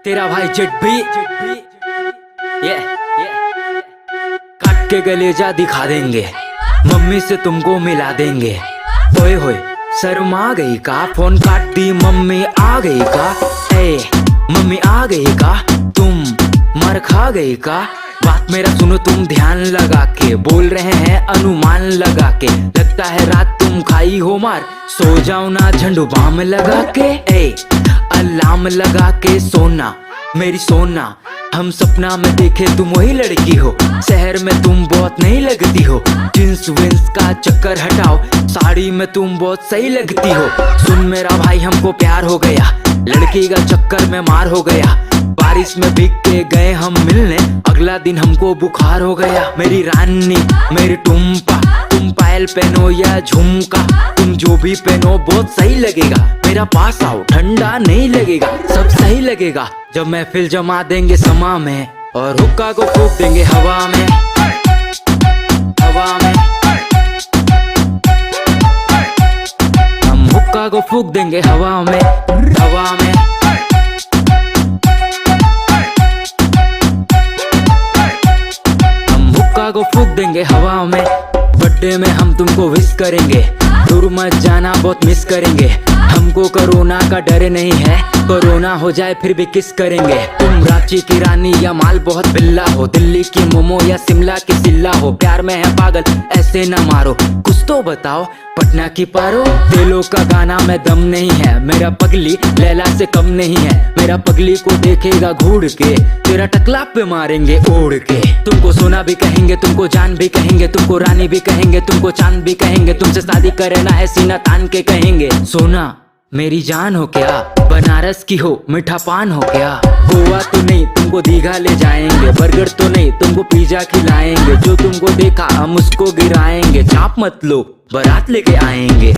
तेरा भाई जेट भी ये काट के कलेजा दिखा देंगे, मम्मी से तुमको मिला देंगे। ओए होए शर्मा गई का, फोन काट दी मम्मी आ गई का। ए मम्मी आ गई का, तुम मर खा गई का। बात मेरा सुनो तुम ध्यान लगा के, बोल रहे हैं अनुमान लगा के। लगता है रात तुम खाई हो मार, सो जाओ ना झंडू बाम लगा के। ए अलार्म लगा के सोना मेरी सोना, हम सपना में देखे तुम वही लड़की हो। शहर में तुम बहुत नहीं लगती हो, जींस विंस का चक्कर हटाओ, साड़ी में तुम बहुत सही लगती हो। सुन मेरा भाई हमको प्यार हो गया, लड़की का चक्कर में मार हो गया। बारिश में भीग के गए हम मिलने, अगला दिन हमको बुखार हो गया। मेरी रानी मेरी टुम्पा, तुम पायल पहनो या झुमका, तुम जो भी पहनो बहुत सही लगेगा। मेरा पास आओ ठंडा नहीं लगेगा, सब सही लगेगा जब महफिल जमा देंगे समा में, और हुक्का को फूंक देंगे हवा में, हवा में। हम हुक्का को फूंक देंगे हवा में, हवा में। हम हुक्का को फूंक देंगे हवा में। बर्थडे में हम तुमको विश करेंगे, दूर मत जाना बहुत मिस करेंगे। हमको कोरोना का डर नहीं है, कोरोना हो जाए फिर भी किस करेंगे। तुम रांची की रानी या माल बहुत बिल्ला हो, दिल्ली की मोमो या शिमला की सिल्ला हो। प्यार में है पागल ऐसे ना मारो, कुछ तो बताओ पटना की पारो। तेलों का गाना में दम नहीं है, मेरा पगली लैला से कम नहीं है। मेरा पगली को देखेगा घूर के, तेरा टकला पे मारेंगे ओढ़ के। तुमको सोना भी कहेंगे, तुमको जान भी कहेंगे, तुमको रानी भी कहेंगे, तुमको चांद भी कहेंगे। तुमसे शादी करना है सीना तान के कहेंगे। सोना मेरी जान हो क्या, बनारस की हो मीठा पान हो क्या। गोवा तो नहीं तुमको दीघा ले जाएंगे, बर्गर तो नहीं तुमको पिज्जा खिलाएंगे। जो तुमको देखा हम उसको गिराएंगे, चाप मत लो बारात लेके आएंगे।